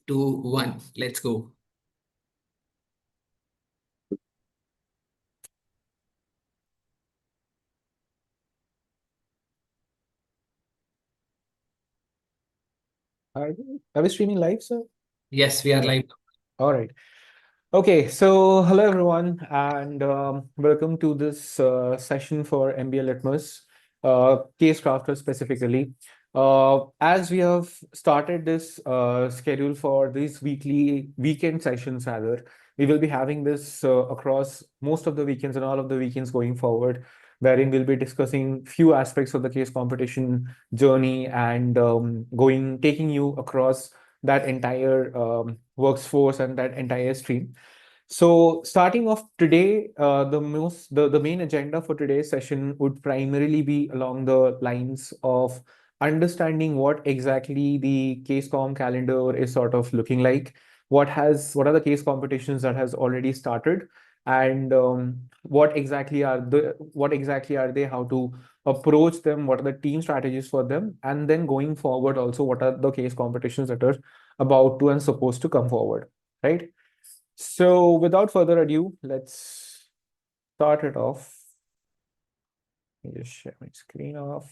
2, 1. Let's go. Are we streaming live, sir? Yes, we are Okay. live. All right. Okay, so hello everyone, and welcome to this session for MBA Litmus, CASECRAFTERS specifically. As we have started this schedule for these weekend sessions, rather, we will be having this across most of the weekends and all of the weekends going forward, wherein we'll be discussing few aspects of the case competition journey and taking you across that entire workforce and that entire stream. So starting off today, the main agenda for today's session would primarily be along the lines of understanding what exactly the CaseCom calendar is sort of looking like, what are the case competitions that has already started, and what exactly are they, how to approach them, what are the team strategies for them, and then going forward also what are the case competitions that are about to and supposed to come forward, right? So without further ado, let's start it off. Let me just share my screen off.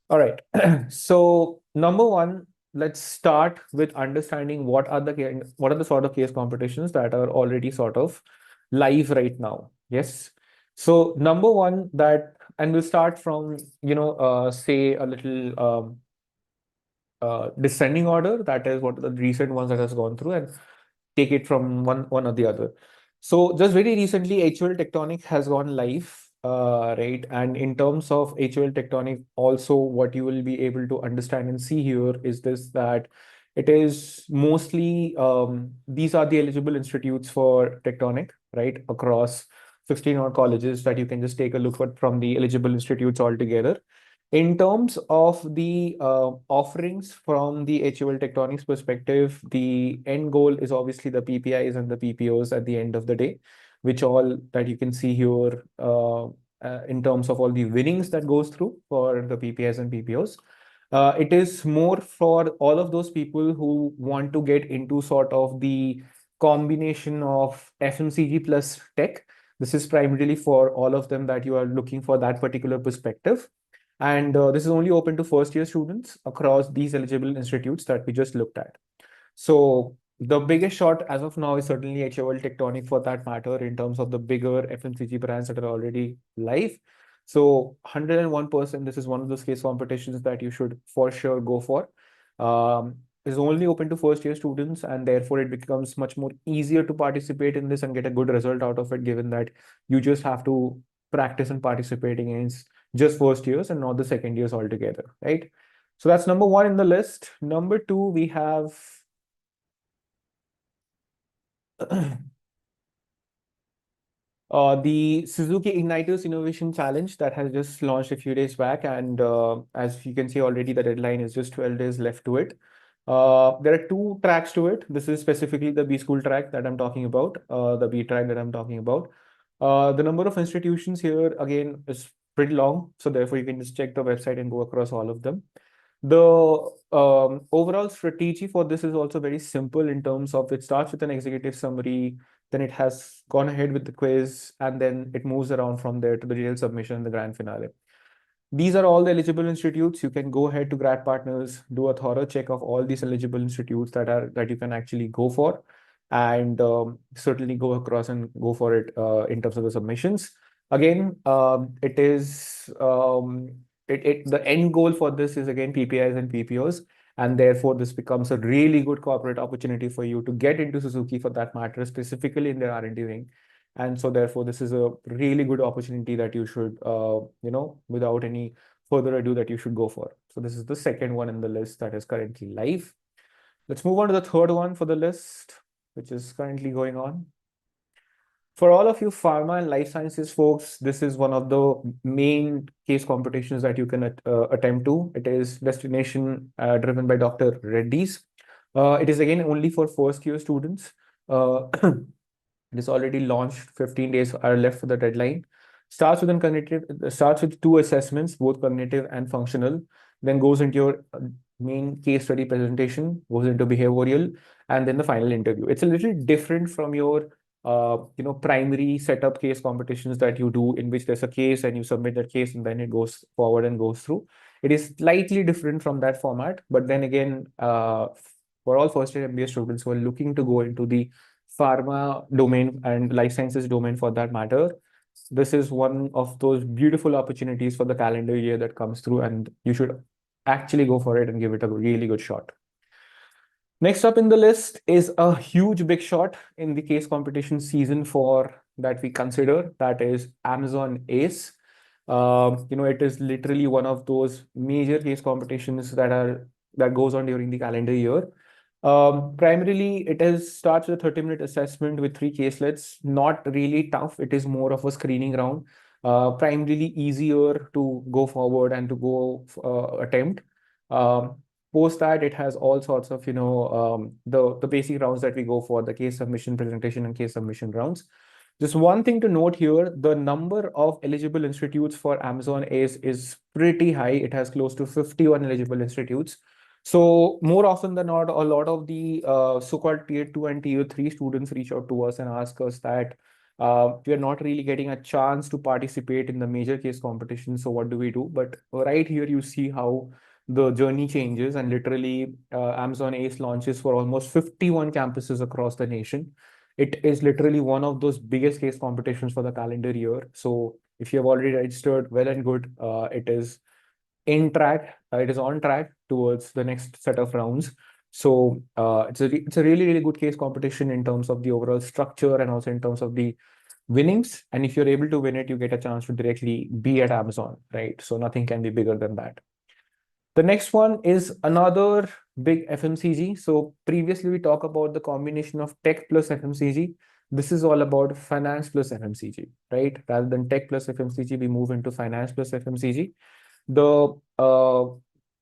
All right. So number one, let's start with understanding what are the sort of case competitions that are already sort of live right now. Yes. So number one that, and we'll start from, say a little descending order. That is what the recent ones that has gone through, and take it from one or the other. So just very recently, HUL Tectonic has gone live, right? And in terms of HUL Tectonic, also what you will be able to understand and see here is this, that it is mostly these are the eligible institutes for Tectonic, right? Across 16 odd colleges that you can just take a look at from the eligible institutes altogether. In terms of the offerings from the HUL Tectonics perspective, the end goal is obviously the PPIs and the PPOs at the end of the day, which all that you can see here in terms of all the winnings that goes through for the PPIs and PPOs. It is more for all of those people who want to get into sort of the combination of FMCG plus tech. This is primarily for all of them that you are looking for that particular perspective. And this is only open to first year students across these eligible institutes that we just looked at. So the biggest shot as of now is certainly HOL Tectonic for that matter in terms of the bigger FMCG brands that are already live. So 101%, this is one of those case competitions that you should for sure go for. Is only open to first year students, and therefore it becomes much more easier to participate in this and get a good result out of it, given that you just have to practice and participate against just first years and not the second years altogether, right? So that's number one in the list. Number two, we have the Suzuki Igniters Innovation Challenge that has just launched a few days back. And as you can see already, the deadline is just 12 days left to it. There are two tracks to it. This is specifically the B School track that I'm talking about, the B track that I'm talking about. The number of institutions here, again, is pretty long. So therefore, you can just check the website and go across all of them. The overall strategy for this is also very simple in terms of it starts with an executive summary, then it has gone ahead with the quiz, and then it moves around from there to the real submission and the grand finale. These are all the eligible institutes. You can go ahead to grad partners, do a thorough check of all these eligible institutes that you can actually go for, and certainly go across and go for it in terms of the submissions. Again, it is the end goal for this is again PPIs and PPOs, and therefore this becomes a really good corporate opportunity for you to get into Suzuki for that matter, specifically in their R&D wing. And so therefore, this is a really good opportunity that you should, without any further ado, that you should go for. So this is the second one in the list that is currently live. Let's move on to the third one for the list, which is currently going on. For all of you pharma and life sciences folks, this is one of the main case competitions that you can attempt to. It is destination driven by Dr. Reddy's. It is again only for first year students. It is already launched. 15 days are left for the deadline. Starts with two assessments, both cognitive and functional. Then goes into your main case study presentation, goes into behavioral, and then the final interview. It's a little different from your primary setup case competitions that you do, in which there's a case and you submit that case and then it goes forward and goes through. It is slightly different from that format, but then again, for all first year MBA students who are looking to go into the pharma domain and life sciences domain for that matter, this is one of those beautiful opportunities for the calendar year that comes through, and you should actually go for it and give it a really good shot. Next up in the list is a huge big shot in the case competition season for that we consider, that is Amazon ACE. It is literally one of those major case competitions that goes on during the calendar year. Primarily, it starts with a 30-minute assessment with 3 caselets. Not really tough. It is more of a screening round. Primarily easier to go forward and to go attempt. Post that, it has all sorts of, the basic rounds that we go for, the case submission, presentation, and case submission rounds. Just one thing to note here, the number of eligible institutes for Amazon ACE is pretty high. It has close to 51 eligible institutes. So more often than not, a lot of the so-called tier 2 and tier 3 students reach out to us and ask us that we are not really getting a chance to participate in the major case competition. So what do we do? But right here, you see how the journey changes, and literally Amazon ACE launches for almost 51 campuses across the nation. It is literally one of those biggest case competitions for the calendar year. So if you have already registered, well and good, it is on track towards the next set of rounds. So it's a really, really good case competition in terms of the overall structure and also in terms of the winnings. And if you're able to win it, you get a chance to directly be at Amazon, right? So nothing can be bigger than that. The next one is another big FMCG. So previously we talked about the combination of tech plus FMCG. This is all about finance plus FMCG, right? Rather than tech plus FMCG, we move into finance plus FMCG. The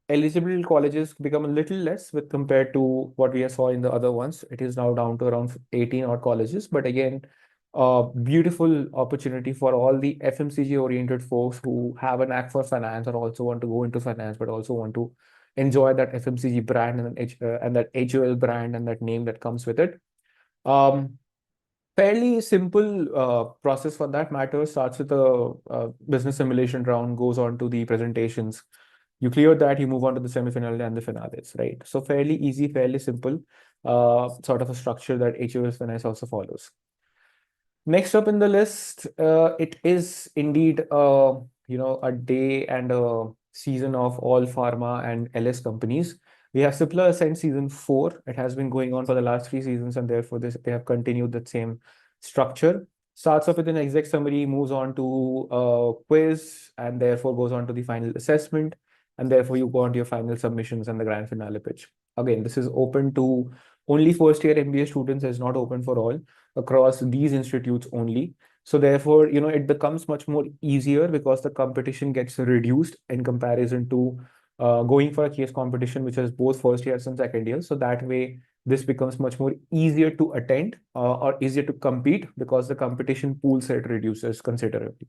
eligible colleges become a little less with compared to what we saw in the other ones. It is now down to around 18 odd colleges. But again, beautiful opportunity for all the FMCG oriented folks who have an knack for finance or also want to go into finance, but also want to enjoy that FMCG brand and that HUL brand and that name that comes with it. Fairly simple process for that matter. Starts with a business simulation round, goes on to the presentations. You clear that, you move on to the semifinal and the finales, right? So fairly easy, fairly simple, sort of a structure that HUL Finance also follows. Next up in the list, it is indeed a day and a season of all pharma and LS companies. We have Cipla Ascent season 4. It has been going on for the last 3 seasons, and therefore they have continued that same structure. Starts off with an exec summary, moves on to a quiz, and therefore goes on to the final assessment, and therefore you go on to your final submissions and the grand finale pitch. Again, this is open to only first year MBA students. It's not open for all, across these institutes only. So therefore, it becomes much more easier because the competition gets reduced in comparison to going for a case competition, which has both first years and second years. So that way, this becomes much more easier to attend or easier to compete because the competition pool set reduces considerably.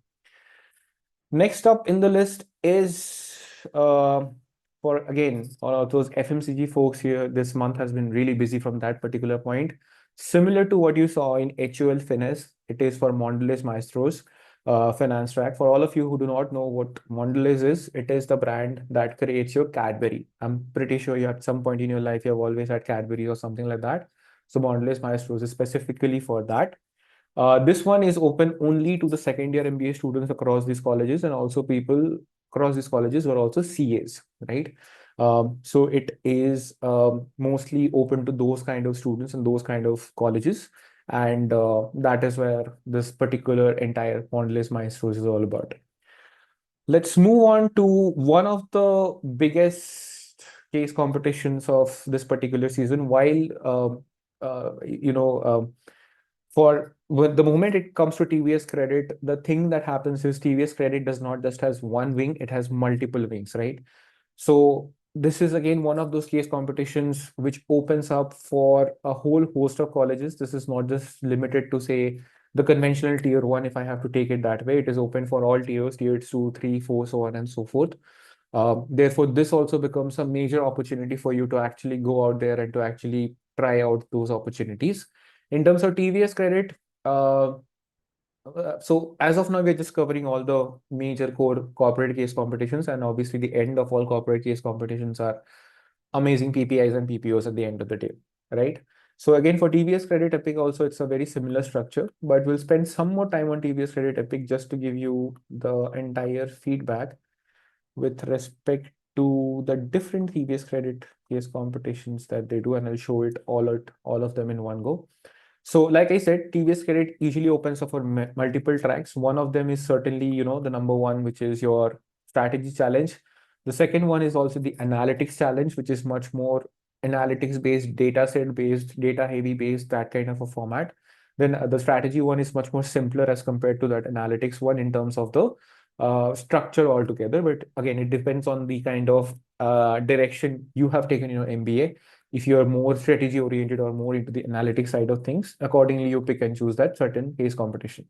Next up in the list is for again, all of those FMCG folks here. This month has been really busy from that particular point. Similar to what you saw in HUL Finance, it is for Mondelez Maestros finance track. For all of you who do not know what Mondelez is, it is the brand that creates your Cadbury. I'm pretty sure you at some point in your life, you have always had Cadbury or something like that. So Mondelez Maestros is specifically for that. This one is open only to the second year MBA students across these colleges, and also people across these colleges who are also CAs, right? So it is mostly open to those kind of students and those kind of colleges. And that is where this particular entire Mondelez Maestros is all about. Let's move on to one of the biggest case competitions of this particular season. While for when the moment it comes to TVS Credit, the thing that happens is TVS Credit does not just has one wing; it has multiple wings, right? So this is again one of those case competitions which opens up for a whole host of colleges. This is not just limited to say the conventional tier 1, if I have to take it that way. It is open for all tiers, tiers 2, 3, 4, so on and so forth. Therefore, this also becomes a major opportunity for you to actually go out there and to actually try out those opportunities. In terms of TVS credit, uh, so as of now, we're just covering all the major core corporate case competitions, and obviously the end of all corporate case competitions are amazing PPIs and PPOs at the end of the day, right? So again, for TVS Credit Epic also, it's a very similar structure, but we'll spend some more time on TVS Credit Epic just to give you the entire feedback with respect to the different TVS Credit case competitions that they do, and I'll show it all of them in one go. So, like I said, TVS Credit usually opens up for multiple tracks. One of them is certainly, the number one, which is your strategy challenge. The second one is also the analytics challenge, which is much more analytics based, data set based, data heavy based, that kind of a format. Then the strategy one is much more simpler as compared to that analytics one in terms of the structure altogether. But again, it depends on the kind of direction you have taken in your MBA. If you are more strategy oriented or more into the analytics side of things, accordingly, you pick and choose that certain case competition.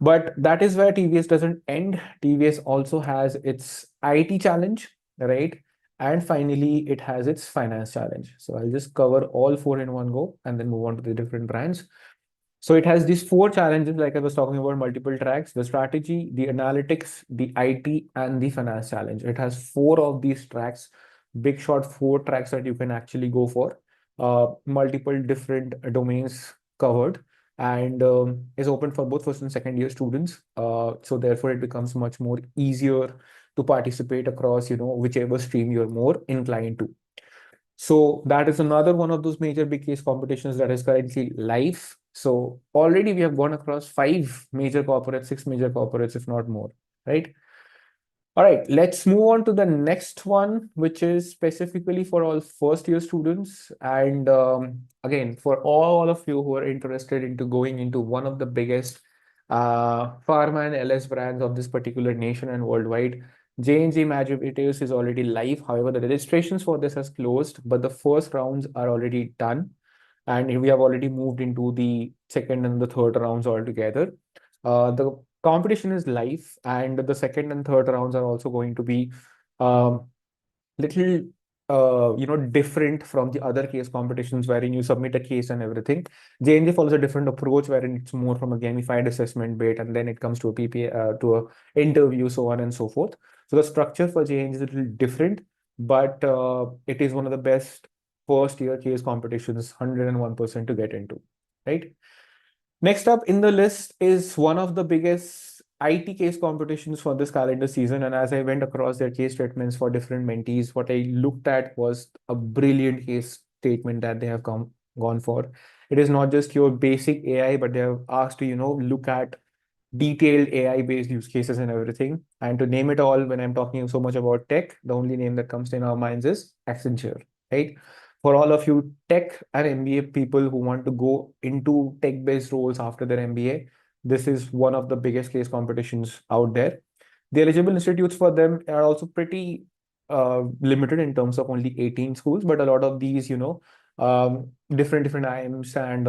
But that is where TVS doesn't end. TVS also has its IT challenge, right? And finally, it has its finance challenge. So I'll just cover all four in one go and then move on to the different brands. So it has these four challenges, like I was talking about, multiple tracks: the strategy, the analytics, the IT, and the finance challenge. It has four of these tracks, big short four tracks that you can actually go for, multiple different domains covered, and is open for both first and second year students. So therefore, it becomes much more easier to participate across, whichever stream you're more inclined to. So that is another one of those major big case competitions that is currently live. So already we have gone across five major corporates, six major corporates, if not more, right? All right, let's move on to the next one, which is specifically for all first year students. And again, for all of you who are interested into going into one of the biggest pharma and LS brands of this particular nation and worldwide, J&J Majoritives is already live. However, the registrations for this has closed, but the first rounds are already done. And we have already moved into the second and the third rounds altogether. The competition is live, and the second and third rounds are also going to be little different from the other case competitions wherein you submit a case and everything. J&J follows a different approach wherein it's more from a gamified assessment bit, and then it comes to a PPA, to a interview, so on and so forth. So the structure for J&J is a little different, but it is one of the best first year case competitions, 101% to get into, right? Next up in the list is one of the biggest IT case competitions for this calendar season. And as I went across their case statements for different mentees, what I looked at was a brilliant case statement that they have gone for. It is not just your basic AI, but they have asked to, look at detailed AI-based use cases and everything. And to name it all, when I'm talking so much about tech, the only name that comes in our minds is Accenture, right? For all of you tech and MBA people who want to go into tech-based roles after their MBA, this is one of the biggest case competitions out there. The eligible institutes for them are also pretty limited in terms of only 18 schools, but a lot of these, different IIMs and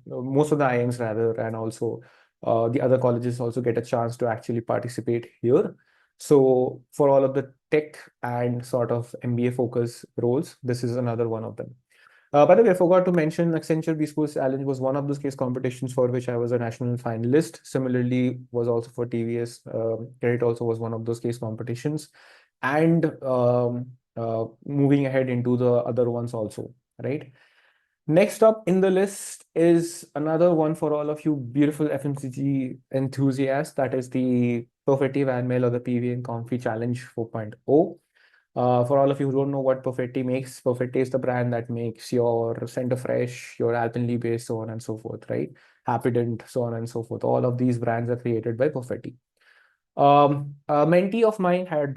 most of the IIMs rather, and also the other colleges also get a chance to actually participate here. So for all of the tech and sort of MBA focus roles, this is another one of them. By the way, I forgot to mention Accenture B-School Challenge was one of those case competitions for which I was a national finalist. Similarly, was also for TVS. Credit also was one of those case competitions. And moving ahead into the other ones also, right? Next up in the list is another one for all of you beautiful FMCG enthusiasts. That is the Perfetti Van Mail or the PV and Comfy Challenge 4.0. For all of you who don't know what Perfetti makes, Perfetti is the brand that makes your Center Fresh, your Alpenliebe, so on and so forth, right? Happydent, so on and so forth. All of these brands are created by Perfetti. A mentee of mine had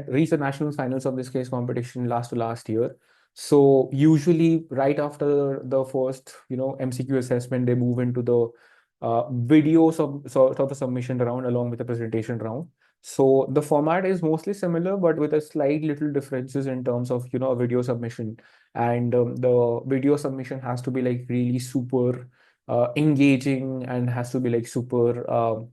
reached the national finals of this case competition last year. So usually right after the first, MCQ assessment, they move into the video sort of a submission round along with the presentation round. So the format is mostly similar, but with a slight little differences in terms of, a video submission. And the video submission has to be like really super engaging and has to be like super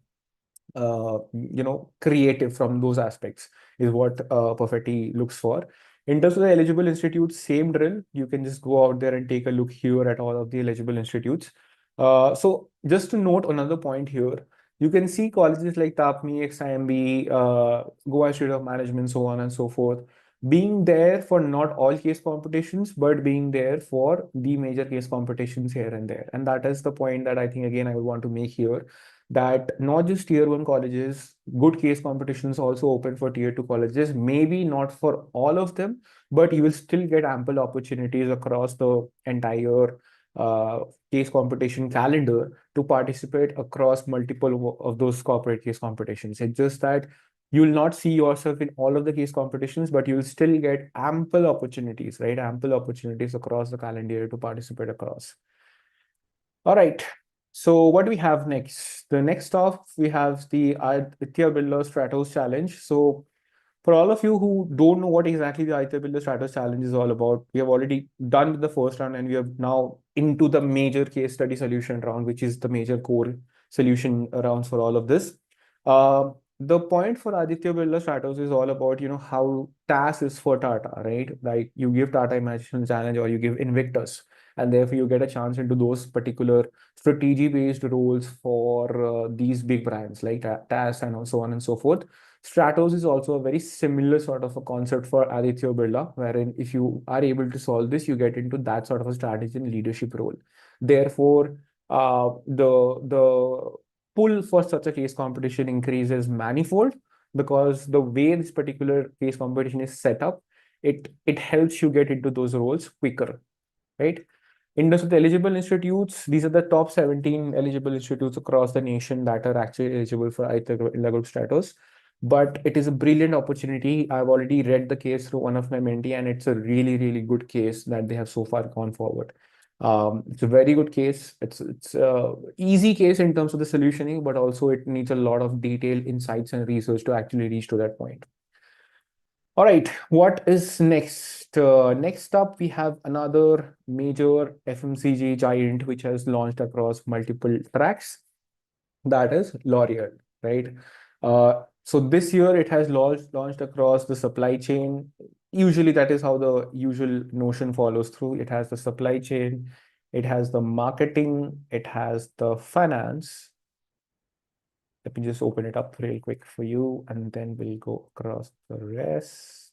creative from those aspects is what Perfetti looks for. In terms of the eligible institutes, same drill. You can just go out there and take a look here at all of the eligible institutes. So just to note another point here, you can see colleges like TAPMI, XIMB, Goa Institute of Management, so on and so forth, being there for not all case competitions, but being there for the major case competitions here and there. And that is the point that I think, again, I would want to make here, that not just tier one colleges, good case competitions also open for tier two colleges, maybe not for all of them, but you will still get ample opportunities across the entire uh, case competition calendar to participate across multiple of those corporate case competitions. It's just that you will not see yourself in all of the case competitions, but you will still get ample opportunities, right? Ample opportunities across the calendar year to participate across. All right. So what do we have next? The next off, we have the Aditya Birla Stratos Challenge. So for all of you who don't know what exactly the Aditya Birla Stratos Challenge is all about, we have already done with the first round and we are now into the major case study solution round, which is the major core solution rounds for all of this. The point for Aditya Birla Stratos is all about, how TAS is for Tata, right? Like you give Tata Imagination Challenge or you give Invictus, and therefore you get a chance into those particular strategy-based roles for these big brands like TAS and so on and so forth. Stratos is also a very similar sort of a concept for Aditya Birla, wherein if you are able to solve this, you get into that sort of a strategy and leadership role. Therefore, the pull for such a case competition increases manifold, because the way this particular case competition is set up, it helps you get into those roles quicker, right? In terms of the eligible institutes, these are the top 17 eligible institutes across the nation that are actually eligible for Aditya Birla Group Stratos. But it is a brilliant opportunity. I've already read the case through one of my mentee, and it's a really, really good case that they have so far gone forward. It's a very good case. It's a easy case in terms of the solutioning, but also it needs a lot of detailed insights and research to actually reach to that point. All right, what is next? Next up, we have another major FMCG giant which has launched across multiple tracks. That is L'Oreal, right? So this year it has launched across the supply chain. Usually that is how the usual notion follows through. It has the supply chain, it has the marketing, it has the finance. Let me just open it up real quick for you, and then we'll go across the rest.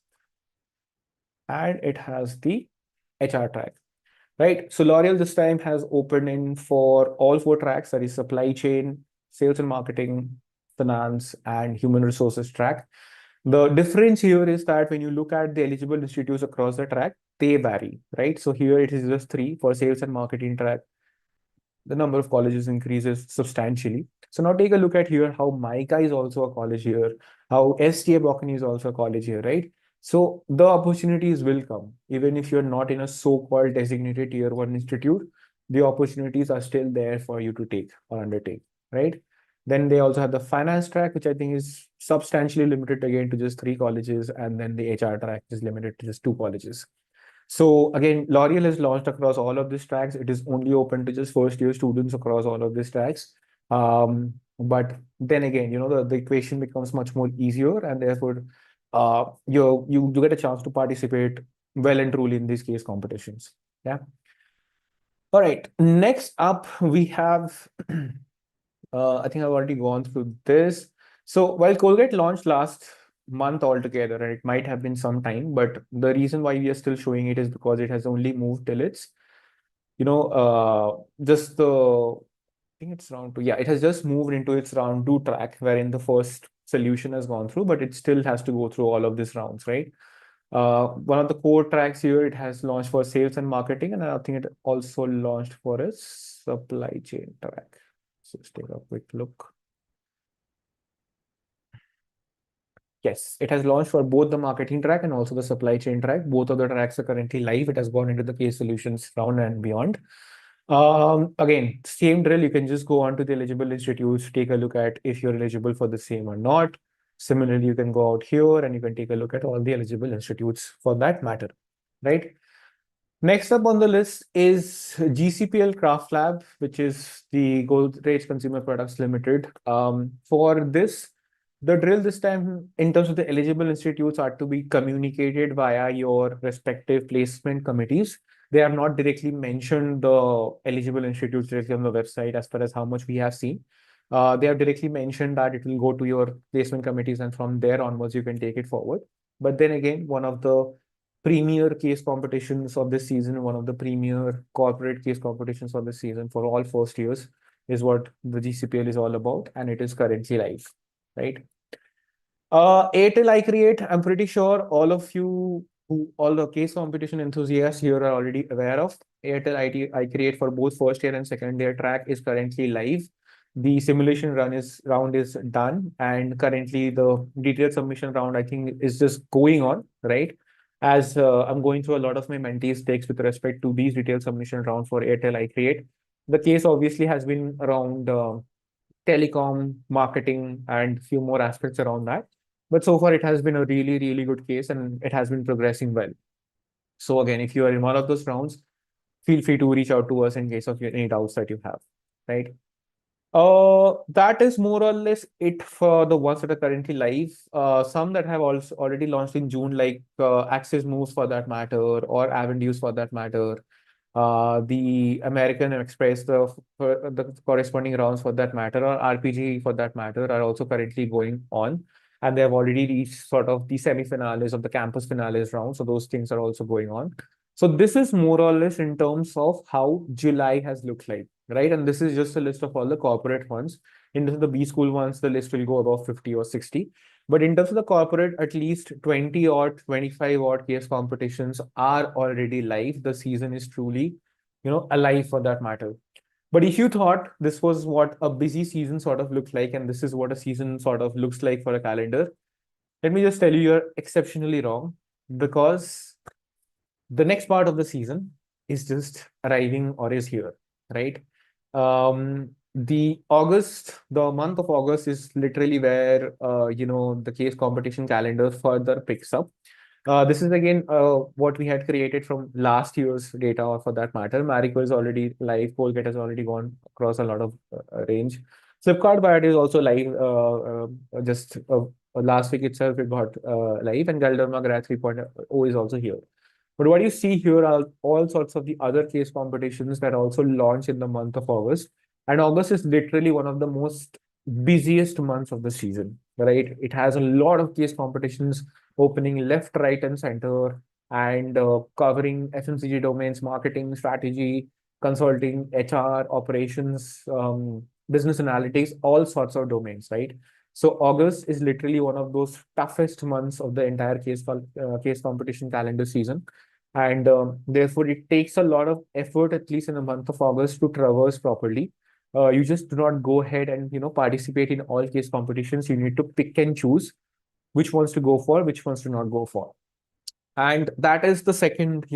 And it has the HR track, right? So L'Oreal this time has opened in for all four tracks, that is supply chain, sales and marketing, finance, and human resources track. The difference here is that when you look at the eligible institutes across the track, they vary, right? So here it is just three for sales and marketing track. The number of colleges increases substantially. So now take a look at here how MICA is also a college here, how STA Bocconi is also a college here, right? So the opportunities will come. Even if you're not in a so-called designated tier one institute, the opportunities are still there for you to take or undertake, right? Then they also have the finance track, which I think is substantially limited again to just three colleges. And then the HR track is limited to just two colleges. So again, L'Oreal has launched across all of these tracks. It is only open to just first year students across all of these tracks. But then again, the equation becomes much more easier, and therefore you do get a chance to participate well and truly in these case competitions. Yeah. All right. Next up, we have I think I've already gone through this. So while Colgate launched last month altogether, and it might have been some time, but the reason why we are still showing it is because it has only moved till its, just the, I think it's round two. Yeah, it has just moved into its round two track, wherein the first solution has gone through, but it still has to go through all of these rounds, right? One of the core tracks here, it has launched for sales and marketing, and I think it also launched for a supply chain track. So let's take a quick look. Yes, it has launched for both the marketing track and also the supply chain track. Both of the tracks are currently live. It has gone into the case solutions round and beyond. Again, same drill. You can just go on to the eligible institutes, take a look at if you're eligible for the same or not. Similarly, you can go out here and you can take a look at all the eligible institutes for that matter, right? Next up on the list is GCPL Craft Lab, which is the Godrej Consumer Products Limited. For this, the drill this time in terms of the eligible institutes are to be communicated via your respective placement committees. They have not directly mentioned the eligible institutes directly on the website as far as how much we have seen. They have directly mentioned that it will go to your placement committees, and from there onwards, you can take it forward. But then again, one of the premier case competitions of this season, one of the premier corporate case competitions of this season for all first years is what the GCPL is all about, and it is currently live, right? Airtel I Create, I'm pretty sure all of you all the case competition enthusiasts here are already aware of. Airtel I Create for both first year and second year track is currently live. The simulation round is done, and currently the detailed submission round, I think, is just going on, right? As I'm going through a lot of my mentees takes with respect to these detailed submission round for Airtel I Create. The case obviously has been around telecom, marketing, and few more aspects around that. But so far, it has been a really, really good case, and it has been progressing well. So again, if you are in one of those rounds, feel free to reach out to us in case of any doubts that you have, right? That is more or less it for the ones that are currently live. Some that have also already launched in June, like Access Moves for that matter, or Avenues for that matter. The American Express, the corresponding rounds for that matter, or RPG for that matter, are also currently going on. And they have already reached sort of the semi-finales of the campus finales round. So those things are also going on. So this is more or less in terms of how July has looked like, right? And this is just a list of all the corporate ones. In terms of the B school ones, the list will go above 50 or 60. But in terms of the corporate, at least 20 or 25 odd case competitions are already live. The season is truly, alive for that matter. But if you thought this was what a busy season sort of looks like, and this is what a season sort of looks like for a calendar, let me just tell you, you're exceptionally wrong, because the next part of the season is just arriving or is here, right? The month of August is literally where the case competition calendar further picks up. This is again what we had created from last year's data, or for that matter, Marico is already live. Colgate has already gone across a lot of range. Flipkart Biot is also live. Just last week itself, it got live, and Galderma Grad 3.0 is also here. But what you see here are all sorts of the other case competitions that also launch in the month of August. And August is literally one of the most busiest months of the season, right? It has a lot of case competitions opening left, right, and center, and covering FMCG domains, marketing, strategy, consulting, HR, operations, business analytics, all sorts of domains, right? So August is literally one of those toughest months of the entire case competition calendar season, and therefore it takes a lot of effort, at least in the month of August, to traverse properly. You just do not go ahead and participate in all case competitions. You need to pick and choose which ones to go for, which ones to not go for, and that is the second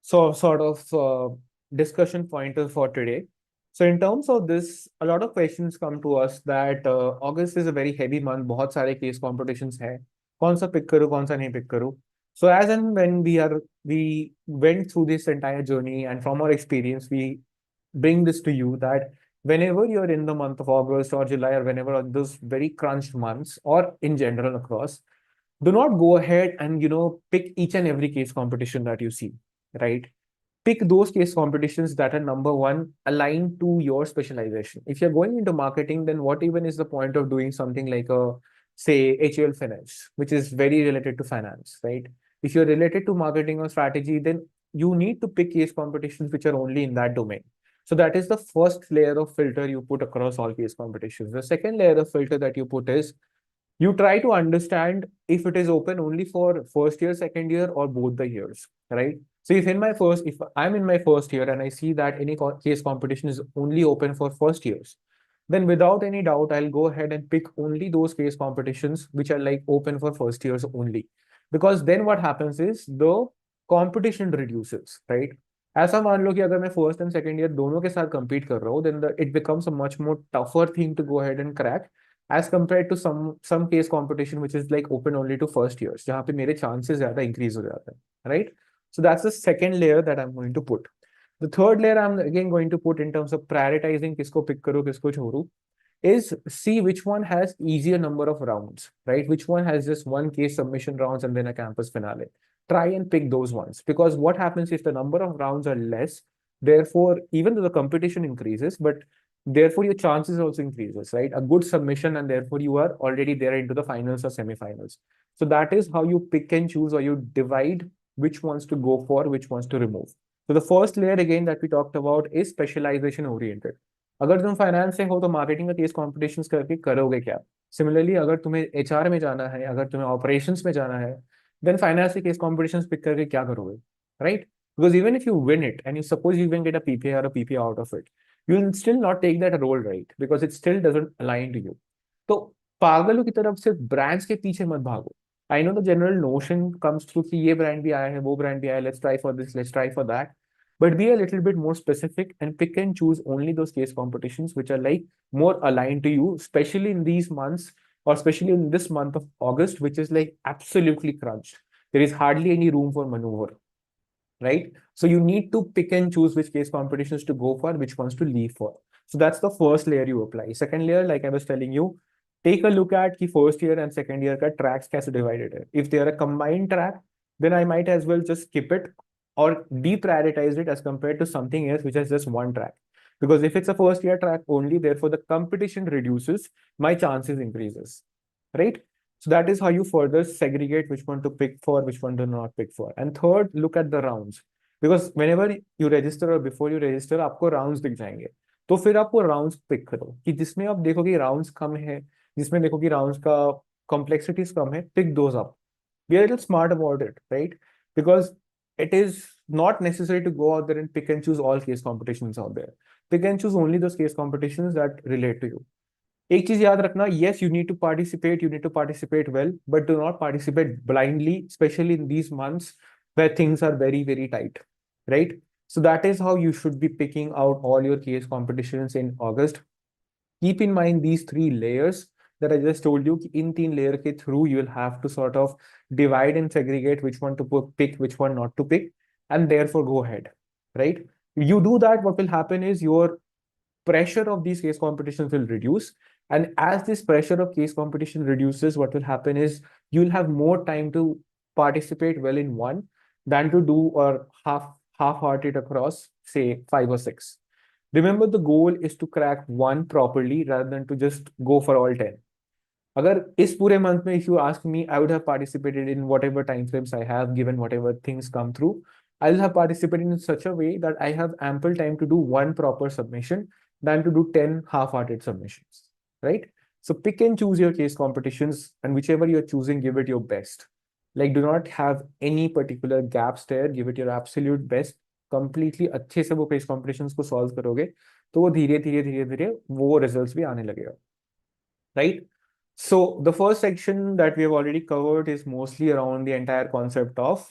sort of discussion pointer for today. So in terms of this, a lot of questions come to us that August is a very heavy month. बहुत सारे case competitions है. कौन सा pick करूँ, कौन सा नहीं pick करूँ? So as and when we went through this entire journey, and from our experience, we bring this to you that whenever you're in the month of August or July, or whenever on those very crunched months, or in general across, do not go ahead and pick each and every case competition that you see, right? Pick those case competitions that are number one, aligned to your specialization. If you're going into marketing, then what even is the point of doing something like a, say, HL finance, which is very related to finance, right? If you're related to marketing or strategy, then you need to pick case competitions which are only in that domain. So that is the first layer of filter you put across all case competitions. The second layer of filter that you put is, you try to understand if it is open only for first year, second year, or both the years, right? So if I'm in my first year and I see that any case competition is only open for first years, then without any doubt, I'll go ahead and pick only those case competitions which are like open for first years only. Because then what happens is the competition reduces, right? ऐसा मान लो कि अगर मैं first and second year दोनों के साथ compete कर रहा हूँ, then it becomes a much more tougher thing to go ahead and crack as compared to some case competition which is like open only to first years, जहाँ पे मेरे chances ज्यादा increase हो जाते हैं, right? So that's the second layer that I'm going to put. The third layer I'm again going to put in terms of prioritizing kisko pick karo, kisko chodu, is see which one has easier number of rounds, right? Which one has just one case submission rounds and then a campus finale. Try and pick those ones, because what happens if the number of rounds are less, therefore, even though the competition increases, but therefore your chances also increases, right? A good submission, and therefore you are already there into the finals or semifinals. So that is how you pick and choose, or you divide which ones to go for, which ones to remove. So the first layer again that we talked about is specialization oriented. अगर तुम finance से हो तो marketing का case competitions करके करोगे क्या? Similarly अगर तुम्हें एचआर में जाना है, अगर तुम्हें ऑपरेशंस में जाना है, देन फाइनेंस से केस कॉम्पिटिशन्स पिक करके क्या करोगे, right? Because even if you win it and you suppose you even get a PPA or a PPA out of it, you will still not take that role, right? Because it still doesn't align to you. तो पागलों की तरफ से brands के पीछे मत भागो. I know the general notion comes through कि ये ब्रांड भी आया है, वो ब्रांड भी आया है, let's try for this, let's try for that. But be a little bit more specific and pick and choose only those case competitions which are like more aligned to you, especially in these months, or especially in this month of August, which is like absolutely crunched. There is hardly any room for maneuver, right? So you need to pick and choose which case competitions to go for, which ones to leave for. So that's the first layer you apply. Second layer, like I was telling you, take a look at the first year and second year ka tracks kaise divided hai. If they are a combined track, then I might as well just skip it or deprioritize it as compared to something else which has just one track. Because if it's a first year track only, therefore the competition reduces, my chances increases, right? So that is how you further segregate which one to pick for, which one to not pick for. And third, look at the rounds. Because whenever you register or before you register, आपको rounds दिख जाएंगे. तो फिर आपको rounds pick करो कि जिसमें आप देखो कि rounds कम है, जिसमें देखो कि rounds का complexities कम है, pick those up. Be a little smart about it, right? Because it is not necessary to go out there and pick and choose all case competitions out there. Pick and choose only those case competitions that relate to you. एक चीज याद रखना, yes, you need to participate well, but do not participate blindly, especially in these months where things are very, very tight, right? So that is how you should be picking out all your case competitions in August. Keep in mind these three layers that I just told you. In three layer ke through, you will have to sort of divide and segregate which one to pick, which one not to pick, and therefore go ahead, right? You do that, what will happen is your pressure of these case competitions will reduce. And as this pressure of case competition reduces, what will happen is you'll have more time to participate well in one than to do or half-hearted across, say, 5 or 6. Remember, the goal is to crack one properly rather than to just go for all 10. अगर इस पूरे month में, if you ask me, I would have participated in whatever time frames I have, given whatever things come through. I'll have participated in such a way that I have ample time to do one proper submission than to do 10 half-hearted submissions, right? So pick and choose your case competitions, and whichever you're choosing, give it your best. Like, do not have any particular gaps there. Give it your absolute best. Completely अच्छे से वो case competitions को solve करोगे, तो वो धीरे धीरे धीरे धीरे वो results भी आने लगेगा, right? So the first section that we have already covered is mostly around the entire concept of,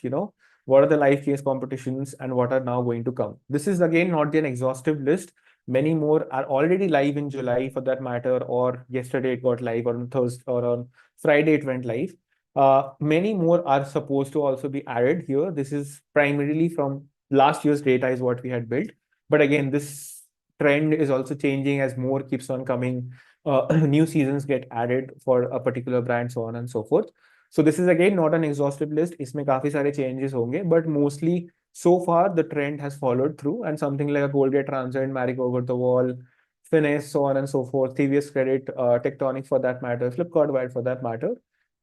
what are the live case competitions and what are now going to come. This is again not an exhaustive list. Many more are already live in July for that matter, or yesterday it got live, or on Thursday or on Friday it went live. Many more are supposed to also be added here. This is primarily from last year's data is what we had built. But again, this trend is also changing as more keeps on coming. New seasons get added for a particular brand, so on and so forth. So this is again not an exhaustive list. इसमें काफी सारे changes होंगे, but mostly so far the trend has followed through, and something like a Colgate Transcend, Marico Over the Wall, Finesse, so on and so forth, TVS Credit, Tectonic for that matter, Flipkart Wide for that matter,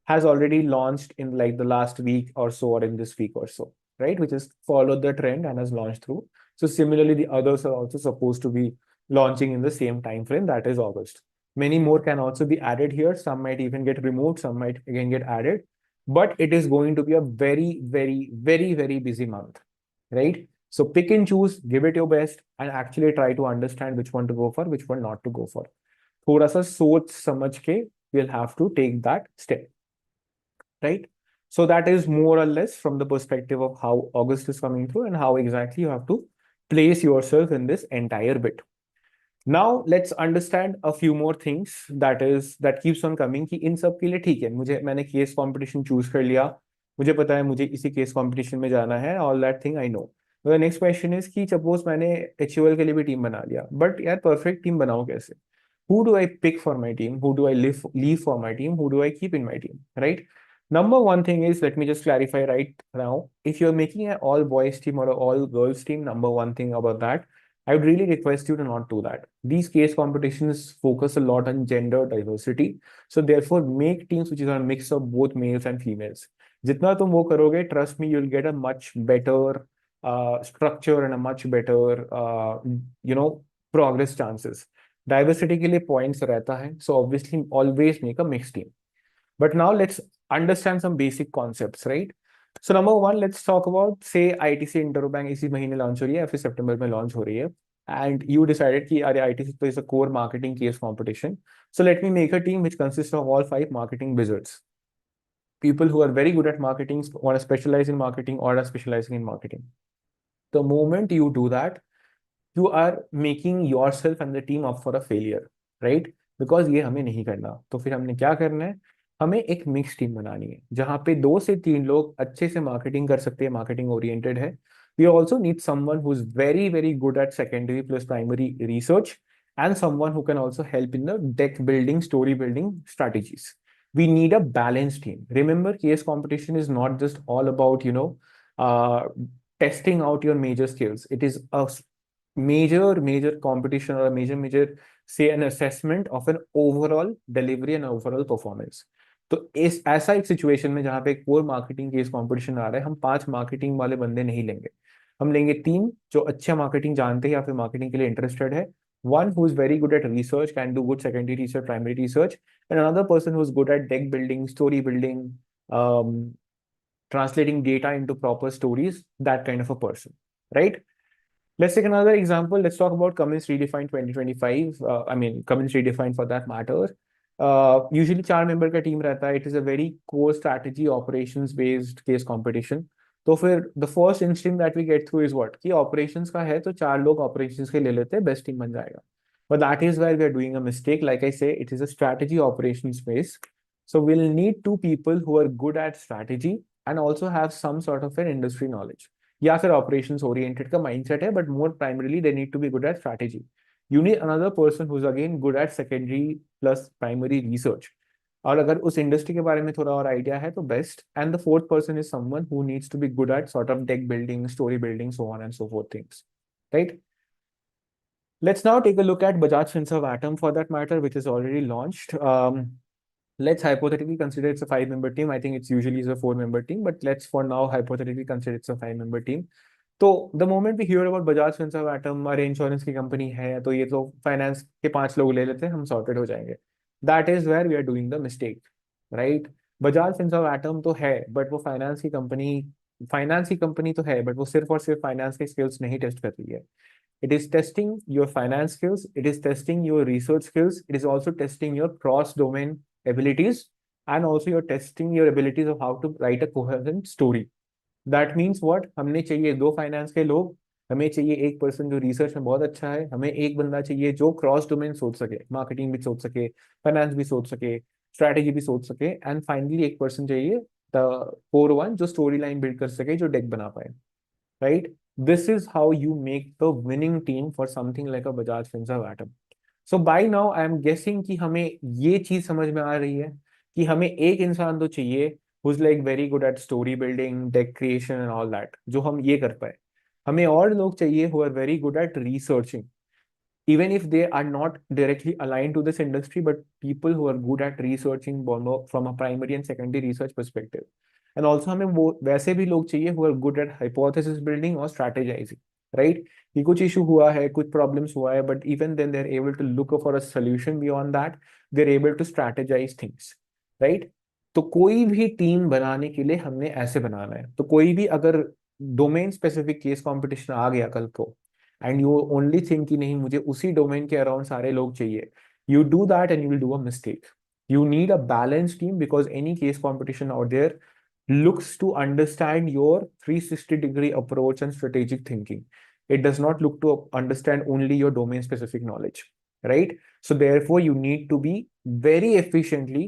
has already launched in like the last week or so, or in this week or so, right? Which has followed the trend and has launched through. So similarly, the others are also supposed to be launching in the same time frame, that is August. Many more can also be added here. Some might even get removed. Some might again get added. But it is going to be a very, very, very, very busy month, right? So pick and choose, give it your best, and actually try to understand which one to go for, which one not to go for. थोड़ा सा सोच समझ के we'll have to take that step, right? So that is more or less from the perspective of how August is coming through and how exactly you have to place yourself in this entire bit. Now let's understand a few more things that keeps on coming कि इन सब के लिए ठीक है, मैंने case competition choose कर लिया, मुझे पता है मुझे इसी केस कंपटीशन में जाना है, all that thing I know. The next question is कि सपोज मैंने एचयूएल के लिए भी टीम बना लिया, बट यार परफेक्ट टीम बनाऊं कैसे? Who do I pick for my team? Who do I leave for my team? Who do I keep in my team? Right? Number one thing is, let me just clarify right now. If you're making an all boys team or an all girls team, number one thing about that, I would really request you to not do that. These case competitions focus a lot on gender diversity. So therefore, make teams which is a mix of both males and females. जितना तुम वो करोगे, trust me, you'll get a much better structure and a much better, progress chances. Diversity के लिए points रहता है, so obviously always make a mix team. But now let's understand some basic concepts, right? So number one, let's talk about say ITC इंटरो bank इसी महीने launch हो रही है या फिर सितंबर में लॉन्च हो रही है, एंड यू डिसाइडेड कि अरे आईटीसी तो is a core marketing case competition, so let me make a team which consist of all 5 marketing wizards, people who are very good at marketing, want to specialize in marketing or are specializing in marketing. The moment you do that, you are making yourself and the team up for a failure, right? Because ये हमें नहीं करना. तो फिर हमने क्या करना है? हमें एक मिक्स टीम बनानी है जहां पे 2 से 3 लोग अच्छे से मार्केटिंग कर सकते हैं, मार्केटिंग ओरिएंटेड है. We also need someone who is very very good at secondary plus primary research, and someone who can also help in the deck building, story building strategies. We need a balanced team. Remember, case competition is not just all about, uh, testing out your major skills. It is a major competition or a major say an assessment of an overall delivery and overall performance. तो इस ऐसा एक situation में जहां पे core marketing case competition आ रहा है, हम 5 मार्केटिंग वाले बंदे नहीं लेंगे. हम लेंगे 3 जो अच्छा मार्केटिंग जानते हैं या फिर मार्केटिंग के लिए इंटरेस्टेड है. One who is very good at research, can do good secondary research, primary research, and another person who is good at deck building, story building, um, translating data into proper stories, that kind of a person, right? Let's take another example. Let's talk about Cummins Redefined 2025. Cummins Redefined for that matter. Usually 4 member का team रहता है. It is a very core strategy operations based case competition. तो फिर the first instinct that we get through is what? कि operations का है तो 4 लोग operations के ले लेते हैं, best team बन जाएगा. But that is where we are doing a mistake. Like I say, it is a strategy operations space. So we'll need 2 people who are good at strategy and also have some sort of an industry knowledge. या फिर operations oriented का mindset है, but more primarily they need to be good at strategy. You need another person who is again good at secondary plus primary research, और अगर उस industry के बारे में थोड़ा और आइडिया है तो best. And the fourth person is someone who needs to be good at sort of deck building, story building, so on and so forth things, right? Let's now take a look at Bajaj Finserv Atom for that matter, which is already launched. Let's hypothetically consider it's a 5 member team. I think it's usually is a 4 member team, but let's for now hypothetically consider it's a 5 member team. तो the moment we hear about Bajaj Finserv एटम, अरे insurance की company है तो ये तो finance के 5 लोग ले लेते हैं, हम सॉर्टेड हो जाएंगे. That is where we are doing the mistake, right? Bajaj Finserv एटम तो है, बट वो फाइनेंस की कंपनी तो है, बट वो सिर्फ और सिर्फ फाइनेंस के स्किल्स नहीं टेस्ट कर रही है. It is testing your finance skills, it is testing your research skills, it is also testing your cross-domain abilities, and also you're testing your abilities of how to write a coherent story. That means what? हमने चाहिए 2 finance के लोग, हमें चाहिए एक person जो research में बहुत अच्छा है, हमें एक बंदा चाहिए जो क्रॉस डोमेन सोच सके, मार्केटिंग भी सोच सके, फाइनेंस भी सोच सके, स्ट्रैटेजी भी सोच सके, एंड फाइनली एक पर्सन चाहिए द कोर वन जो स्टोरी लाइन बिल्ड कर सके, जो डेक बना पाए, right? This is how you make the winning team for something like a Bajaj Finserv Atom. So by now I am guessing कि हमें ये चीज समझ में आ रही है कि हमें एक इंसान तो चाहिए who's like very good at story building, deck creation and all that, जो हम ये कर पाए. हमें और लोग चाहिए who are very good at researching, even if they are not directly aligned to this industry, but people who are good at researching from a primary and secondary research perspective. And also हमें वो वैसे भी लोग चाहिए who are good at hypothesis building और strategizing, right? कि कुछ issue हुआ है, कुछ प्रॉब्लम्स हुआ है, but even then they're able to look for a solution beyond that. They're able to strategize things, right? तो कोई भी टीम बनाने के लिए हमने ऐसे बनाना है. तो कोई भी अगर डोमेन स्पेसिफिक केस कंपटीशन आ गया कल को, एंड यू ओनली थिंक कि नहीं मुझे उसी डोमेन के अराउंड सारे लोग चाहिए, you do that and you will do a mistake. You need a balanced team because any case competition out there looks to understand your 360-degree approach and strategic thinking. It does not look to understand only your domain specific knowledge, right? So therefore you need to be very efficiently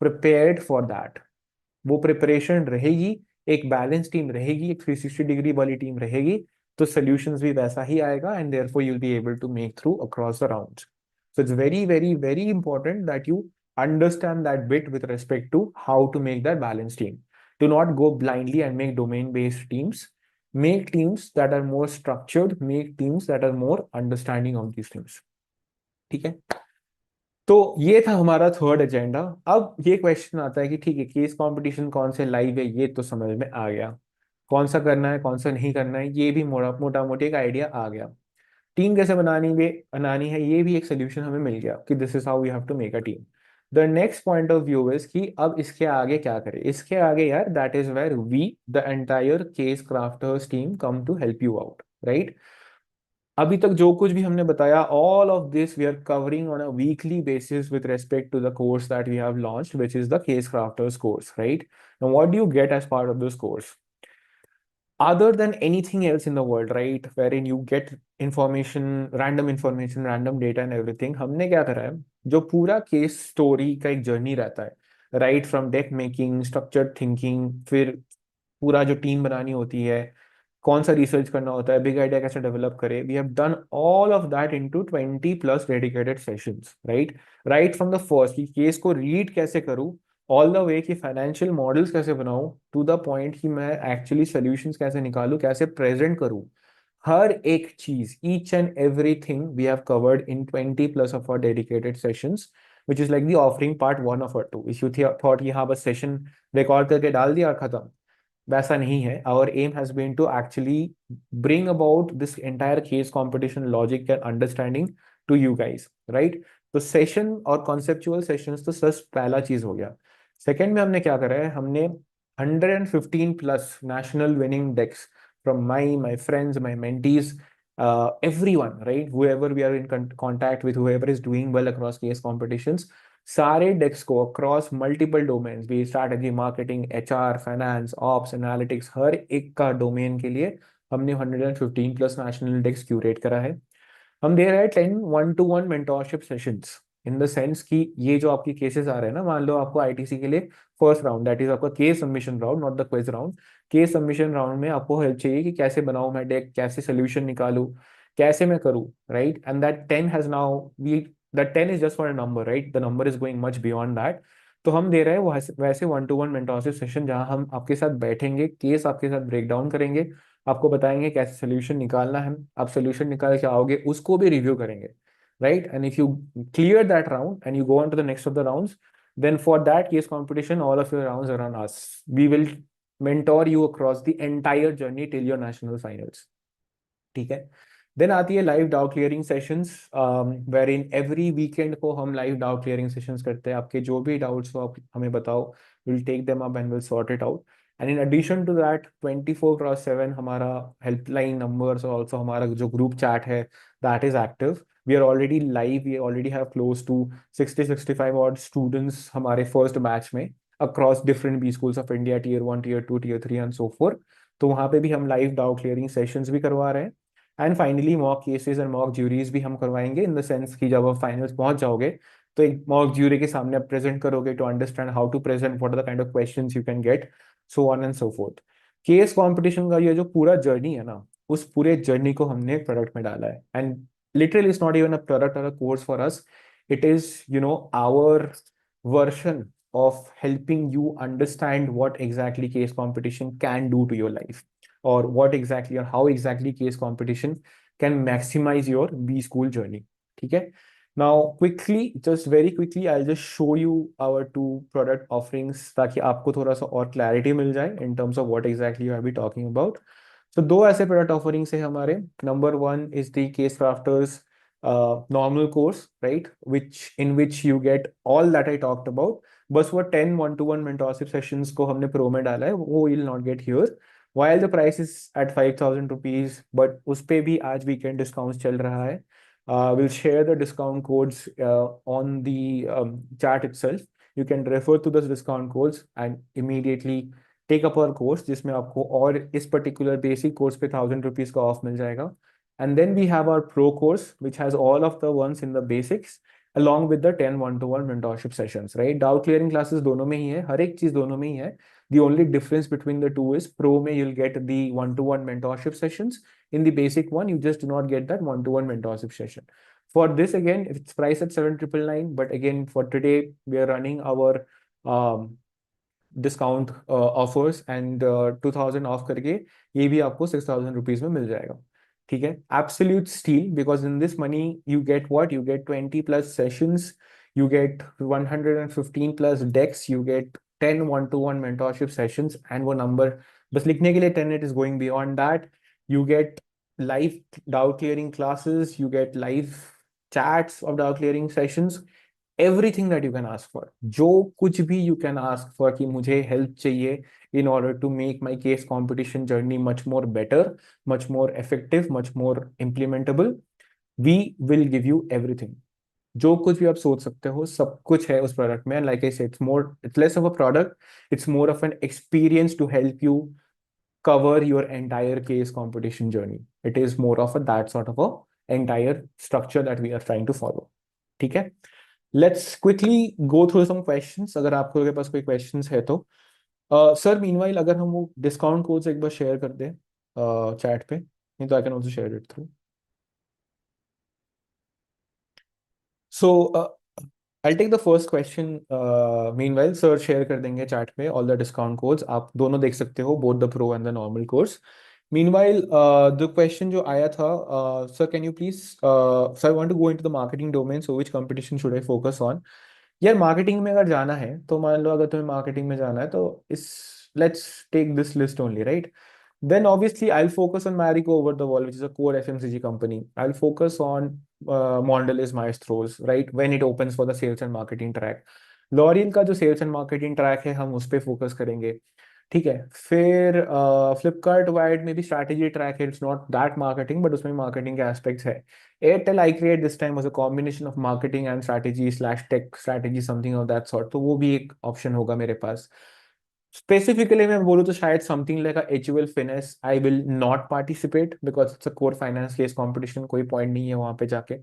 prepared for that. वो preparation रहेगी एक balance team रहेगी, एक 360 degree वाली team रहेगी, तो solutions भी वैसा ही आएगा, and therefore you will be able to make through across the rounds. So it's very, very, very important that you understand that bit with respect to how to make that balanced team. Do not go blindly and make domain-based teams. Make teams that are more structured, make teams that are more understanding of these things. ठीक है. तो ये था हमारा third agenda. अब ये question आता है कि ठीक है, केस कंपटीशन कौन से लाइव है ये तो समझ में आ गया, कौन सा करना है कौन सा नहीं करना है ये भी मोटा मोटी एक आइडिया आ गया. टीम कैसे बनानी है ये भी एक सोल्यूशन हमें मिल गया कि this is how we have to make a team. The next point of view is कि अब इसके आगे क्या करें. इसके आगे यार, that is where we the entire case crafters team come to help you out, right. अभी तक जो कुछ भी हमने बताया, all of this we are covering on a weekly basis with respect to the course that we have launched, which is the case crafters course, right. Now what do you get as part of this course other than anything else in the world, right, wherein you get information, random data and everything. हमने क्या करा है, जो पूरा case story का एक journey रहता है, right, from deck making, structured thinking, फिर पूरा जो टीम बनानी होती है, कौन सा रिसर्च करना होता है, बिग आइडिया कैसे डेवलप करे, we have done all of that into 20+ dedicated sessions, right. Right from the first कि केस को रीड कैसे करूं, ऑल द वे कि फाइनेंशियल मॉडल्स कैसे बनाऊं, टू द पॉइंट कि मैं एक्चुअली सॉल्यूशंस कैसे निकालूं, कैसे प्रेजेंट करूं. हर एक चीज, each and everything we have covered in 20+ of our dedicated sessions, which is like the offering part 1 of our 2. If you thought कि हाँ बस सेशन रिकॉर्ड करके डाल दिया और खत्म, वैसा नहीं है. Our aim has been to actually bring about this entire case competition logic and understanding to you guys, right. तो सेशन और कॉन्सेप्चुअल सेशंस तो सच पहला चीज हो गया. सेकेंड में हमने क्या करा है, हमने 115+ national winning decks from my friends, my mentees, everyone, right, whoever we are in contact with, whoever is doing well across case competitions, सारे डेक्स को अक्रॉस मल्टीपल डोमेन्स, भी strategy, marketing, HR, finance, ops, analytics, हर एक का domain के लिए हमने 115+ national डेक्स curate करा है. हम दे रहे हैं 10 1-to-1 mentorship sessions, in the sense कि ये जो आपकी केसेस आ रहे हैं ना, मान लो आपको आईटीसी के लिए फर्स्ट राउंड, दैट इज आपका case submission round, not the quiz round. Case submission round में आपको हेल्प चाहिए कि कैसे बनाऊं मैं डेक, कैसे सोल्यूशन निकालूं, कैसे मैं करूं, right. And that 10 has now we that 10 is just for a number, right, the number is going much beyond that. तो हम दे रहे हैं वो वैसे 1-to-1 मेंटोरशिप सेशन, जहां हम आपके साथ बैठेंगे, केस आपके साथ ब्रेक डाउन करेंगे, आपको बताएंगे कैसे सोल्यूशन निकालना है, आप सोल्यूशन निकाल के आओगे उसको भी रिव्यू करेंगे, right. And if you clear that round and you go on to the next of the rounds, then for that case competition all of your rounds are on us. We will mentor you across the entire journey till your national finals. ठीक है. Then आती है live doubt clearing sessions, where in every weekend को हम live doubt clearing sessions करते हैं. आपके जो भी डाउट्स हो आप हमें बताओ, will take them up and will sort it out. And in addition to that 24/7 हमारा हेल्पलाइन नंबर्स और ऑल्सो हमारा जो ग्रुप चैट है, that is active. We are already live, we already have close to 60-65 odd students हमारे first batch में across different B schools of India, tier 1, tier 2, tier 3 and so forth. तो वहाँ पे भी हम लाइव डाउट क्लियरिंग सेशंस भी करवा रहे हैं. And finally mock cases and mock juries भी हम करवाएंगे, इन द सेंस कि जब आप फाइनल्स पहुंच जाओगे तो एक मॉक ज्यूरी के सामने आप प्रेजेंट करोगे to understand how to present, what are the kind of questions you can get, so on and so forth. Case competition का ये जो पूरा जर्नी है ना, उस पूरे जर्नी को हमने प्रोडक्ट में डाला है. And literally it's not even a product और a course for us, it is our version of helping you understand what exactly case competition can do to your life, or what exactly or how exactly case competition can maximize your B school journey. ठीक है. Now quickly, just very quickly, I'll just show you our 2 product offerings ताकि आपको थोड़ा सा और clarity मिल जाए in terms of what exactly you have been talking about. तो 2 ऐसे product offerings है हमारे. Number 1 is the Case Crafters normal course, right, which you get all that I talked about. बस वो 10 1-to-1 mentorship sessions को हमने pro में डाला है, वो you'll not get here. While the price is at 5,000 rupees, but उस पे भी आज weekend discounts चल रहा है. We'll share the discount codes on the chat itself. You can refer to those discount codes and immediately take up our course, जिसमें आपको और इस particular basic course पे 1,000 rupees का off मिल जाएगा. And then we have our pro course, which has all of the ones in the basics, along with the 10 1-to-1 mentorship sessions, right. Doubt clearing classes दोनों में ही है, हर एक चीज दोनों में ही है. The only difference between the two is pro में you'll get the one-to-one mentorship sessions. In the basic one, you just do not get that one-to-one mentorship session. For this, again, it's priced at 7,999, but again, for today, we are running our discount offers and 2,000 of करके ये भी आपको 6,000 rupees में मिल जाएगा. ठीक है, absolute steel, because in this money you get what, you get 20 plus sessions, you get 115 plus decks, you get 10 one-to-one mentorship sessions, and वो number बस लिखने के लिए 10, it is going beyond that. You get live doubt clearing classes, you get live chats of doubt clearing sessions, everything that you can ask for. जो कुछ भी you can ask for कि मुझे help चाहिए in order to make my case competition journey much more better, much more effective, much more implementable, we will give you everything. जो कुछ भी आप सोच सकते हो सब कुछ है उस प्रोडक्ट में. Like I said, it's less of a product, it's more of an experience to help you cover your entire case competition journey. It is more of a that sort of a entire structure that we are trying to follow. ठीक है, let's quickly go through some questions. अगर आपके पास कोई questions है तो sir meanwhile अगर हम वो डिस्काउंट कोड्स एक बार शेयर कर दें चैट पे, नहीं तो I can also share it through. So I'll take the first question. Meanwhile, sir share कर देंगे chat में all the discount codes. आप दोनों देख सकते हो, both the pro and the normal course. Meanwhile, the question जो आया था, sir, can you please, so I want to go into the marketing domain. So which competition should I focus on? यार marketing में अगर जाना है तो मान लो अगर तुम्हें मार्केटिंग में जाना है तो इस let's take this list only, right? Then obviously I'll focus on Marico over the wall, which is a core FMCG company. I'll focus on Mondelez Maestros, right? When it opens for the sales and marketing track. L'Oreal का जो sales and marketing track है हम उस पे focus करेंगे. ठीक है, फिर फ्लिपकार्ट वाइड में भी स्ट्रैटेजी ट्रैक है, it's not that marketing but उसमें मार्केटिंग के एस्पेक्ट्स है. Airtel I create this time was a combination of marketing and strategy slash tech strategy, something of that sort, तो वो भी एक ऑप्शन होगा मेरे पास. स्पेसिफिकली मैं बोलूँ तो शायद something like HUL finesse I will not participate because it's a core finance case competition, कोई पॉइंट नहीं है वहां पे जाके.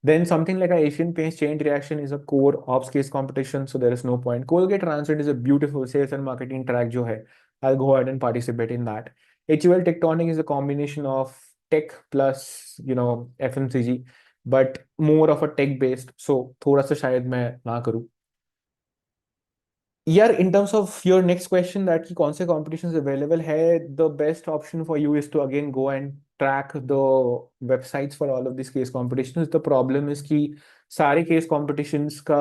Then something like a Asian Paints chain reaction is a core ops case competition, so there is no point. Colgate Transit is a beautiful sales and marketing track जो है, I'll go ahead and participate in that. HUL Tectonic is a combination of tech plus, FMCG, but more of a tech based, so थोड़ा सा शायद मैं ना करूँ. यार in terms of your next question that कि कौन से कॉम्पिटिशन अवेलेबल है, the best option for you is to again go and track the websites for all of this case competitions. The problem is कि सारे case competitions का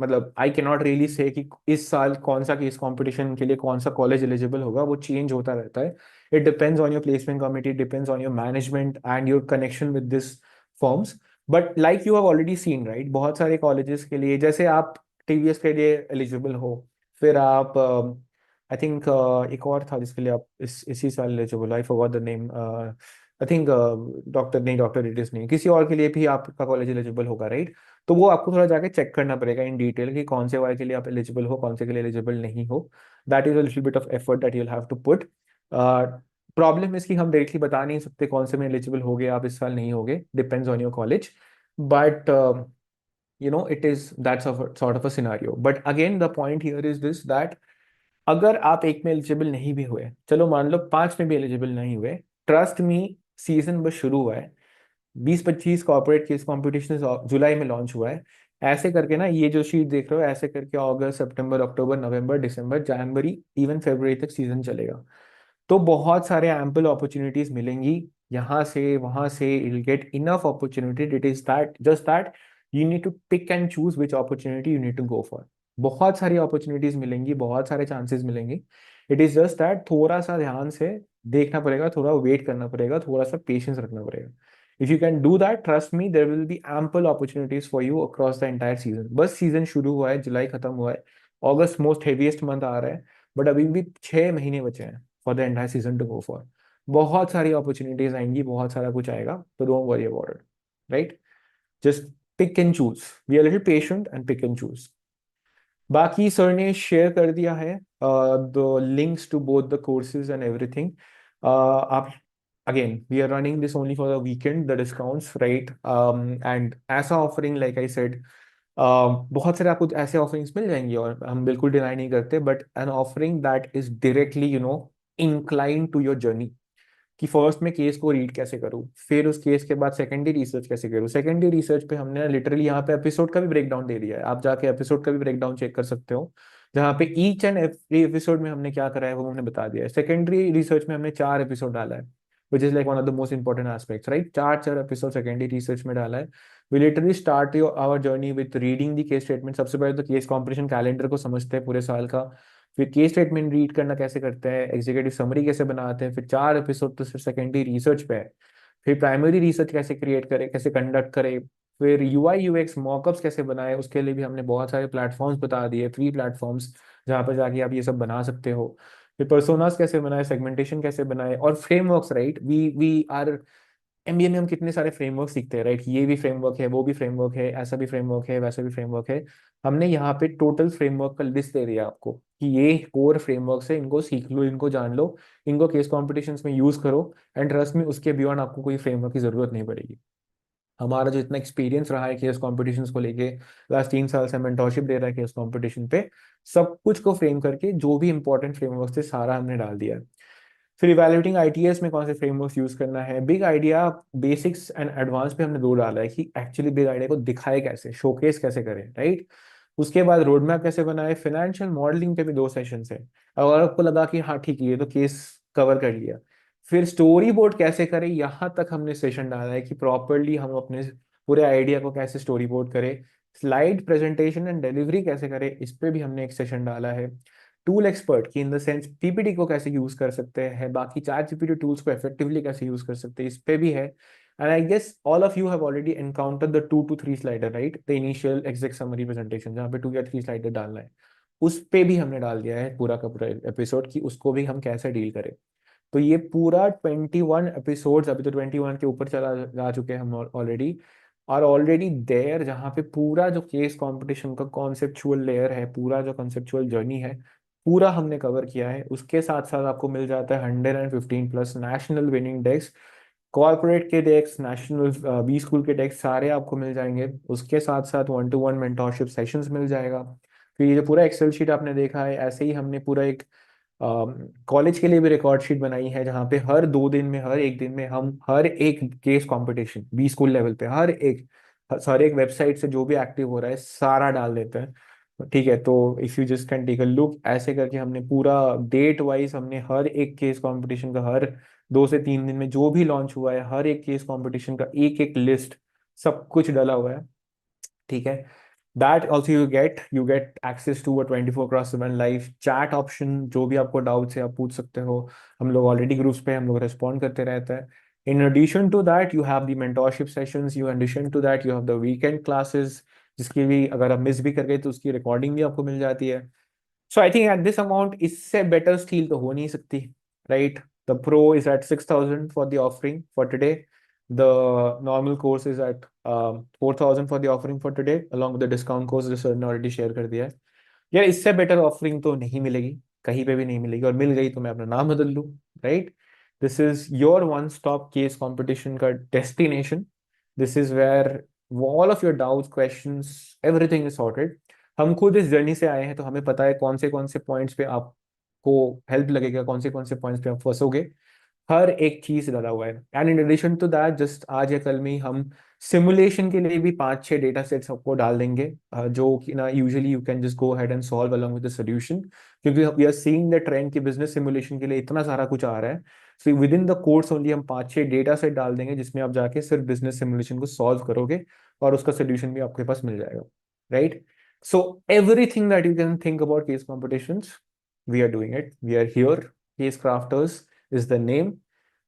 मतलब I can not really say कि इस साल कौन सा केस कॉम्पिटिशन के लिए कौन सा कॉलेज एलिजिबल होगा, वो चेंज होता रहता है. It depends on your placement committee, depends on your management and your connection with this forms. But like you have already seen, right, बहुत सारे कॉलेजेस के लिए जैसे आप टीवीएस के लिए एलिजिबल हो, फिर आप आई थिंक एक और था जिसके लिए आप इसी साल eligible, I forgot the name, I think doctor Reddy's नहीं, किसी और के लिए भी आपका कॉलेज एलिजिबल होगा, राइट? तो वो आपको थोड़ा जाके चेक करना पड़ेगा इन डिटेल कि कौन से वाले के लिए आप एलिजिबल हो, कौन से के लिए एलिजिबल नहीं हो. That is a little bit of effort that you will have to put. Problem इसकी हम डायरेक्टली बता नहीं सकते कौन से में एलिजिबल हो गए आप इस साल, नहीं होगे, depends on your college. But it is that sort of a scenario. But again the point here is this, that अगर आप एक में एलिजिबल नहीं भी हुए, चलो मान लो 5 में भी एलिजिबल नहीं हुए, ट्रस्ट मी, सीजन बस शुरू हुआ है. 20-25 कॉर्पोरेट केस कॉम्पिटिशन जुलाई में लॉन्च हुआ है. ऐसे करके ना, ये जो शीट देख रहे हो, ऐसे करके अगस्त, सितंबर, अक्टूबर, नवंबर, दिसंबर, जनवरी, इवन फरवरी तक सीजन चलेगा. तो बहुत सारे एम्पल अपॉर्चुनिटीज मिलेंगी यहाँ से वहां से. you'll get enough opportunity. It is that just that you need to pick and choose which opportunity you need to go for. बहुत सारी अपॉर्चुनिटीज मिलेंगी, बहुत सारे चांसेस मिलेंगे. इट इज जस्ट दैट थोड़ा सा ध्यान से देखना पड़ेगा, थोड़ा वेट करना पड़ेगा, थोड़ा सा पेशेंस रखना पड़ेगा. If you can do that, trust me, there will be ample opportunities for you across the entire season. बस सीजन शुरू हुआ है, जुलाई खत्म हुआ है, अगस्त मोस्ट हेवीएस्ट मंथ आ रहा है, बट अभी भी 6 महीने बचे हैं for the entire season to go for. बहुत सारी अपॉर्चुनिटीज आएंगी, बहुत सारा कुछ आएगा, तो don't worry about it, right? Just pick and choose, B a little patient and pick and choose. बाकी सर ने शेयर कर दिया है the links to both the courses and everything. आप again, we are running this only for the weekend, the discounts, right? And as a offering, like I said, बहुत सारे आपको ऐसे ऑफरिंग्स मिल जाएंगे और हम बिल्कुल डिनाई नहीं करते, but an offering that is directly incline to your journey, कि फर्स्ट मैं केस को रीड कैसे करूँ, फिर उस केस के बाद सेकेंडरी रिसर्च कैसे करूँ। सेकेंडरी रिसर्च पे हमने लिटरली यहाँ पे एपिसोड का भी ब्रेक डाउन दे दिया है, आप जाके एपिसोड का भी ब्रेक डाउन चेक कर सकते हो, जहाँ पे ईच एंड एवरी एपिसोड में हमने क्या करा है वो हमने बता दिया है। सेकेंडरी रिसर्च में हमने 4 एपिसोड डाला है, which is like one of the most important aspects, right. 4 episode secondary research में डाला है। We literally start your our journey with reading the case statement. सबसे पहले तो केस कॉम्पिटिशन कैलेंडर को समझते हैं पूरे साल का, फिर केस स्टेटमेंट रीड करना कैसे करते हैं, एग्जीक्यूटिव समरी कैसे बनाते हैं, फिर 4 एपिसोड तो सिर्फ सेकेंडरी रिसर्च पे है, फिर प्राइमरी रिसर्च कैसे क्रिएट करें, कैसे कंडक्ट करें, फिर यूआई यूएक्स मॉकअप्स कैसे बनाए, उसके लिए भी हमने बहुत सारे प्लेटफॉर्म्स बता दिए, फ्री प्लेटफॉर्म्स जहाँ पर जाके आप ये सब बना सकते हो। फिर पर्सोनास कैसे बनाए, सेगमेंटेशन कैसे बनाए, और frameworks, right. We are MBA में हम कितने सारे फ्रेमवर्क सीखते हैं, राइट। ये भी फ्रेमवर्क है, वो भी फ्रेमवर्क है, ऐसा भी फ्रेमवर्क है, वैसा भी फ्रेमवर्क है। हमने यहाँ पे टोटल फ्रेमवर्क का लिस्ट दे दिया आपको कि ये कोर फ्रेमवर्क है, इनको सीख लो, इनको जान लो, इनको केस कॉम्पिटिशन्स में यूज करो, एंड ट्रस्ट में उसके बियॉन्ड आपको कोई फ्रेमवर्क की जरूरत नहीं पड़ेगी। हमारा जो इतना एक्सपीरियंस रहा है केस कॉम्पिटिशन्स को लेके, लास्ट 3 साल से मेंटोरशिप दे रहा है केस कॉम्पिटिशन पे, सब कुछ को फ्रेम करके जो भी इंपॉर्टेंट फ्रेमवर्क थे सारा हमने डाल दिया है। फिर इवेल्युएटिंग आईटीएस में कौन से फ्रेमवर्क्स यूज करना है, big idea, basics and advance पे हमने 2 डाला है कि एक्चुअली बिग आइडिया को दिखाए कैसे, शोकेस कैसे करें, राइट। उसके बाद रोड मैप कैसे बनाए, फाइनेंशियल मॉडलिंग पे भी 2 सेशंस है। अगर आपको लगा कि हाँ ठीक है ये तो केस कवर कर लिया, फिर स्टोरी बोर्ड कैसे करें, यहाँ तक हमने सेशन डाला है कि प्रॉपरली हम अपने पूरे आइडिया को कैसे स्टोरी बोर्ड करें, स्लाइड प्रेजेंटेशन एंड डिलीवरी कैसे करें, इस पे भी हमने एक सेशन डाला है। टूल एक्सपर्ट की इन द सेंस पीपीटी को कैसे यूज कर सकते हैं, बाकी चैट जीपीटी टूल्स को इफेक्टिवली कैसे यूज कर सकते हैं, इस पे भी है। And I guess all of you have already encountered the 2 to 3 slider, right, the initial exact summary presentation जहाँ पे 2 या 3 स्लाइडर डालना है, उस पे भी हमने डाल दिया है पूरा का पूरा एपिसोड कि उसको भी हम कैसे डील करें। तो ये पूरा 21 एपिसोड्स, अभी तो 21 के ऊपर चला जा चुके हैं हम ऑलरेडी, और ऑलरेडी देयर, जहाँ पे पूरा जो केस कंपटीशन का कॉन्सेप्चुअल लेयर है, पूरा जो कॉन्सेप्चुअल जर्नी है, पूरा हमने कवर किया है। उसके साथ साथ आपको मिल जाता है 115+ नेशनल विनिंग डेस्क, कॉर्पोरेट के डेस्क, नेशनल बी स्कूल के डेस्क, सारे आपको मिल जाएंगे। उसके साथ साथ 1-to-1 मेंटोरशिप सेशंस मिल जाएगा। फिर ये जो पूरा एक्सेल शीट आपने देखा है, ऐसे ही हमने पूरा एक कॉलेज के लिए भी रिकॉर्ड शीट बनाई है, जहाँ पे हर 2 दिन में, हर एक दिन में हम हर एक case competition B school level पे हर एक वेबसाइट से जो भी एक्टिव हो रहा है सारा डाल देते हैं, ठीक है। तो if you just can take a look, ऐसे करके हमने पूरा डेट वाइज हमने हर एक केस कंपटीशन का, हर 2 से 3 दिन में जो भी लॉन्च हुआ है, हर एक केस कंपटीशन का एक एक लिस्ट, सब कुछ डाला हुआ है, ठीक है। That also you get access to a 24x7 live chat option, जो भी आपको डाउट्स है आप पूछ सकते हो। हम लोग ऑलरेडी ग्रुप्स पे हम लोग रिस्पॉन्ड करते रहते हैं। In addition to that you have the mentorship sessions, you addition to that you have the weekend classes, जिसकी भी अगर आप मिस भी कर गए तो उसकी रिकॉर्डिंग भी आपको मिल जाती है। So I think at this amount इससे बेटर स्टील तो हो नहीं सकती, right. The pro is at 6,000 for the offering for today, the normal course is at 4,000 for the offering for today along with the discount course जो sir ने already share कर दिया है। यार इससे बेटर ऑफरिंग तो नहीं मिलेगी, कहीं पे भी नहीं मिलेगी, और मिल गई तो मैं अपना नाम बदल लूँ, right. This is your one stop case competition का destination. This is where all of your doubts, questions, everything is sorted. हम खुद इस जर्नी से आए हैं तो हमें पता है कौन से पॉइंट्स पे आपको हेल्प लगेगा, कौन से पॉइंट्स पे आप फंसोगे, हर एक चीज डाला हुआ है। And in addition to that just आज या कल में ही हम सिमुलेशन के लिए भी 5-6 डेटा सेट्स आपको डाल देंगे, जो कि ना usually you can just go ahead and solve along with the solution, क्योंकि we are seeing the trend कि बिजनेस सिमुलेशन के लिए इतना सारा कुछ आ रहा है। So within the course only हम 5-6 डेटा सेट डाल देंगे, जिसमें आप जाके सिर्फ बिजनेस सिमुलेशन को सॉल्व करोगे और उसका सोल्यूशन भी आपके पास मिल जाएगा, राइट। So everything that you can think about case competitions, we are doing it, we are here. Case crafters is the name,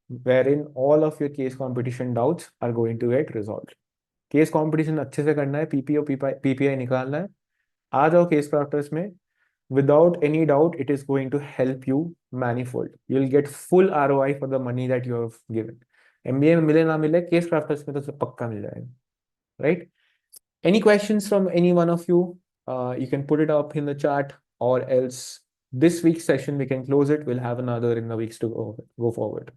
wherein all of your case competition doubts are going to get resolved. Case competition अच्छे से करना है, PPO PPI निकालना है, आ जाओ case crafters में। Without any doubt it is going to help you manifold, you will get full ROI for the money that you have given. MBA में मिले ना मिले, केस क्राफ्टर्स में तो सब पक्का मिल जाएगा, right. Any questions from any one of you, you can put it up in the chat, or else this week's session we can close it, we'll have another in the weeks to go forward.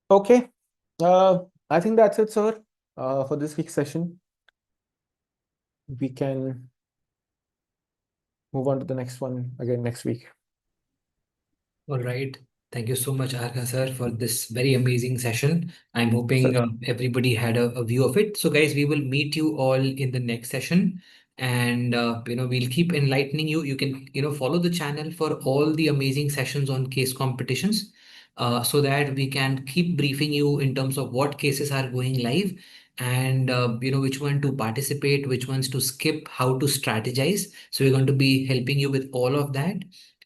Okay. I think that's it, sir, for this week's session. We can move on to the next one again next week. All right. Thank you so much, Argha sir, for this very amazing session. I'm So, hoping everybody had a view of it. So, guys, we will meet you all in the next session, and we'll keep enlightening you. You can follow the channel for all the amazing sessions on case competitions, so that we can keep briefing you in terms of what cases are going live, and which one to participate, which ones to skip, how to strategize. So we're going to be helping you with all of that.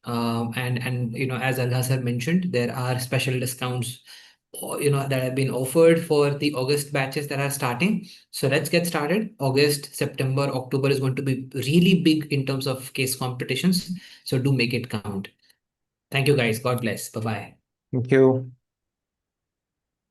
And as Alhas have mentioned, there are special discounts that have been offered for the August batches that are starting. So let's get started. August, September, October is going to be really big in terms of case competitions. So do make it count. Thank you, guys. God bless. Bye bye. thank you.